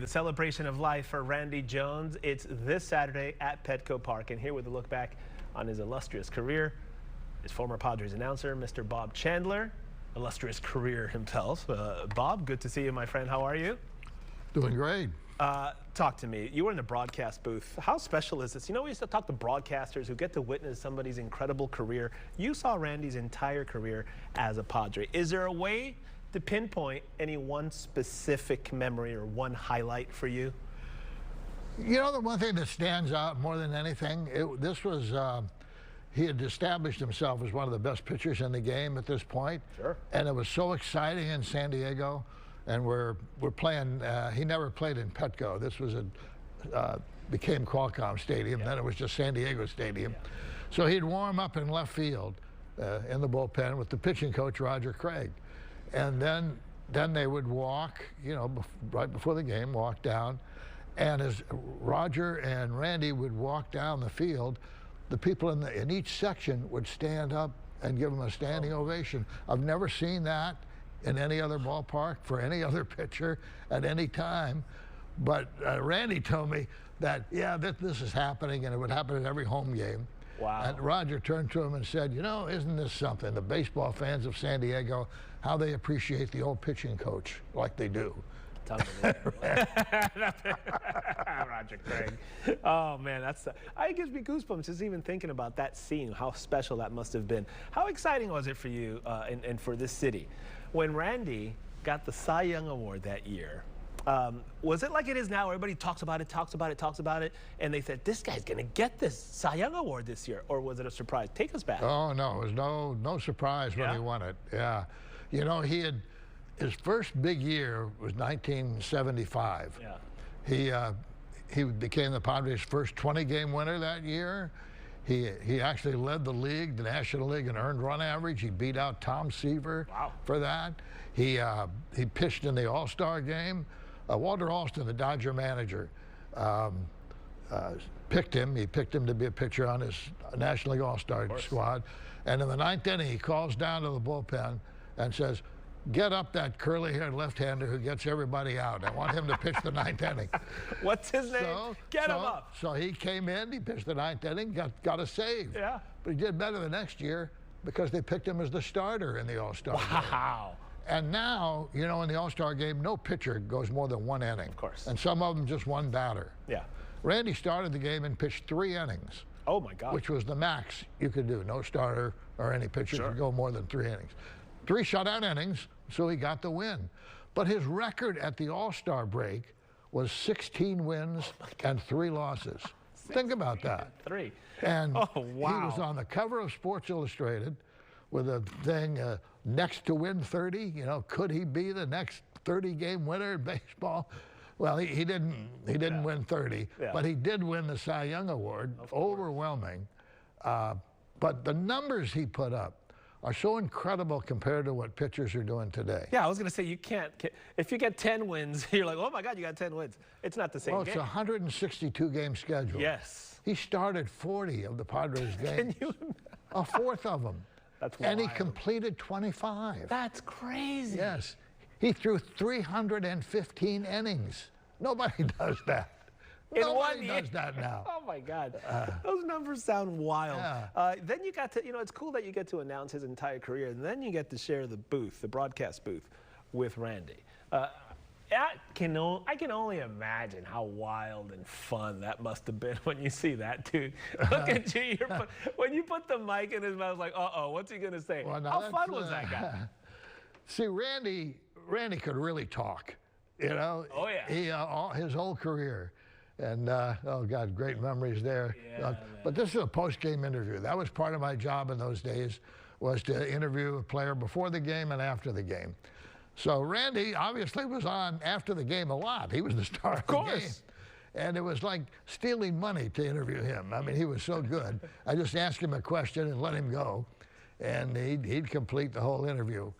the celebration of life for Randy Jones. It's this Saturday at Petco Park, and here with a look back on his illustrious career is former Padres announcer, Mr. Bob Chandler, illustrious career himself. Bob, good to see you, my friend. How are you? Doing great. Talk to me. You were in the broadcast booth. How special is this? You know, we used to talk to broadcasters who get to witness somebody's incredible career. You saw Randy's entire career as a Padre. Is there a way to pinpoint any one specific memory or one highlight for you? You know, the one thing that stands out more than anything, he had established himself as one of the best pitchers in the game at this point. Sure. And it was so exciting in San Diego. And we're playing, he never played in Petco. This was became Qualcomm Stadium, then it was just San Diego Stadium. So he'd warm up in left field in the bullpen with the pitching coach, Roger Craig. And then they would walk, you know, right before the game, walk down. And as Roger and Randy would walk down the field, the people in each section would stand up and give them a standing ovation. I've never seen that in any other ballpark for any other pitcher at any time. But Randy told me that, yeah, this is happening, and it would happen at every home game. Wow. And Roger turned to him and said, you know, isn't this something? The baseball fans of San Diego, how they appreciate the old pitching coach like they do. Roger Craig. Oh man, it gives me goosebumps just even thinking about that scene, how special that must have been. How exciting was it for you and for this city when Randy got the Cy Young Award that year? Was it like it is now? Everybody talks about it, and they said, this guy's going to get this Cy Young Award this year, or was it a surprise? Take us back. Oh, no, it was no surprise when he won it. Yeah. You know, his first big year was 1975. Yeah. He became the Padres' first 20-game winner that year. He actually led the league, the National League, in earned run average. He beat out Tom Seaver for that. He pitched in the All-Star game. Walter Alston, the Dodger manager, picked him. He picked him to be a pitcher on his National League All-Star squad. And in the ninth inning, he calls down to the bullpen and says, get up that curly-haired left-hander who gets everybody out. I want him to pitch the ninth inning. What's his name? Get him up. So he came in, he pitched the ninth inning, got a save. Yeah. But he did better the next year because they picked him as the starter in the All-Star game. Wow. And now, you know, in the All-Star game, no pitcher goes more than one inning. Of course. And some of them just one batter. Yeah. Randy started the game and pitched 3 innings. Oh, my God. Which was the max you could do. No starter or any pitcher could go more than 3 innings. 3 shutout innings, so he got the win. But his record at the All-Star break was 16 wins and 3 losses. Think about that. 3. And wow. He was on the cover of Sports Illustrated with a thing, next to win 30. You know, could he be the next 30-game winner in baseball? Well, he didn't win 30, but he did win the Cy Young Award, overwhelming. But the numbers he put up are so incredible compared to what pitchers are doing today. Yeah, I was going to say, you can't, if you get 10 wins, you're like, oh my God, you got 10 wins. It's not the same game. Well, it's a 162-game schedule. Yes. He started 40 of the Padres games. Can you? A fourth of them. That's wild. And he completed 25. That's crazy. Yes. He threw 315 innings. Nobody does that. Nobody does that now. Oh my God, those numbers sound wild. Yeah. Then you got to, you know, it's cool that you get to announce his entire career, and then you get to share the booth, the broadcast booth, with Randy. I can only imagine how wild and fun that must have been when you see that dude. Look at you, when you put the mic in his mouth, like, uh-oh, what's he gonna say? Well, how fun was that guy? See, Randy could really talk. You know. Oh yeah. His whole career. And, oh, God, great memories there. Yeah, but this is a post-game interview. That was part of my job in those days, was to interview a player before the game and after the game. So Randy obviously was on after the game a lot. He was the star of the game. And it was like stealing money to interview him. I mean, he was so good. I just asked him a question and let him go, and he'd complete the whole interview.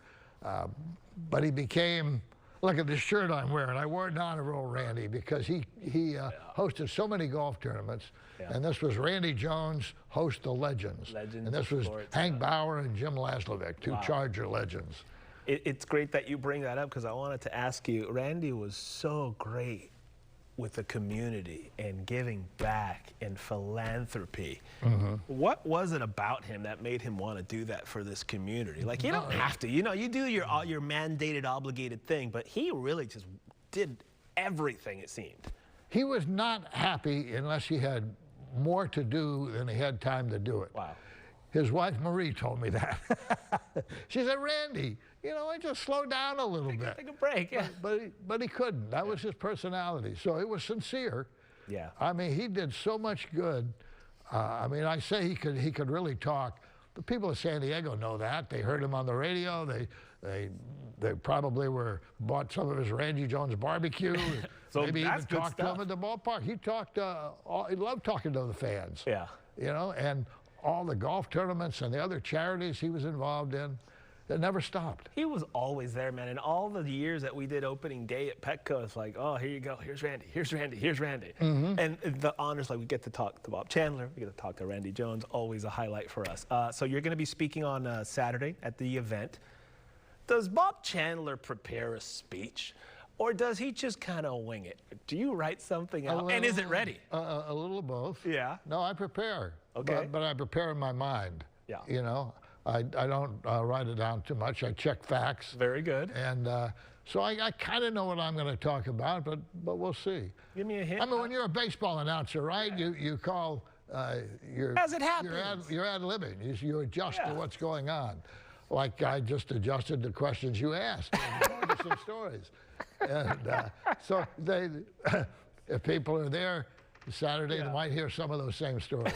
But he became... Look at this shirt I'm wearing. I wore it to honor roll Randy because he hosted so many golf tournaments. Yeah. And this was Randy Jones, host the Legends. And this was Hank Bauer and Jim Laslovic, 2 Charger legends. It's great that you bring that up because I wanted to ask you, Randy was so great with the community and giving back and philanthropy. What was it about him that made him want to do that for this community? Like, you don't have to, you know, you do your mandated, obligated thing, but he really just did everything, it seemed. He was not happy unless he had more to do than he had time to do it. Wow. His wife, Marie, told me that. She said, Randy, you know, I just slow down a little bit. Take a break, yeah. But he couldn't. That was his personality. So it was sincere. Yeah. I mean, he did so much good. I mean, I say he could really talk. The people of San Diego know that. They heard him on the radio. They probably bought some of his Randy Jones barbecue. So maybe that's even good talked to stuff. him at the ballpark. He loved talking to the fans. Yeah. You know, and all the golf tournaments and the other charities he was involved in, it never stopped. He was always there, man. And all the years that we did opening day at Petco, it's like, oh, here you go. Here's Randy. Here's Randy. Here's Randy. And the honors, like we get to talk to Bob Chandler. We get to talk to Randy Jones. Always a highlight for us. So you're going to be speaking on Saturday at the event. Does Bob Chandler prepare a speech? Or does he just kind of wing it? Do you write something out? And is it ready? A little of both. Yeah. No, I prepare. Okay. But I prepare in my mind. Yeah. You know, I don't write it down too much. I check facts. Very good. And so I kind of know what I'm going to talk about, but we'll see. Give me a hint. I mean, when you're a baseball announcer, right? You call your As it happens. You're ad-libbing. You adjust Yeah. to what's going on. Like I just adjusted the questions you asked. And some stories. And so if people are there Saturday, they might hear some of those same stories.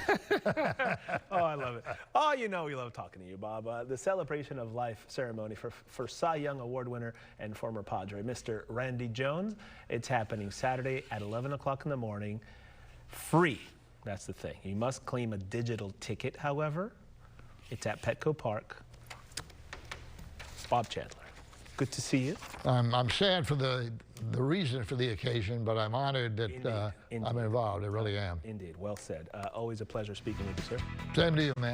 Oh, I love it. Oh, you know we love talking to you, Bob. The Celebration of Life ceremony for Cy Young Award winner and former Padre, Mr. Randy Jones. It's happening Saturday at 11 o'clock in the morning. Free. That's the thing. You must claim a digital ticket, however. It's at Petco Park. Bob Chandler, good to see you. I'm sad for the reason for the occasion, but I'm honored that Indeed. I'm involved. I really am. Indeed. Well said. Always a pleasure speaking with you, sir. Same to you, man.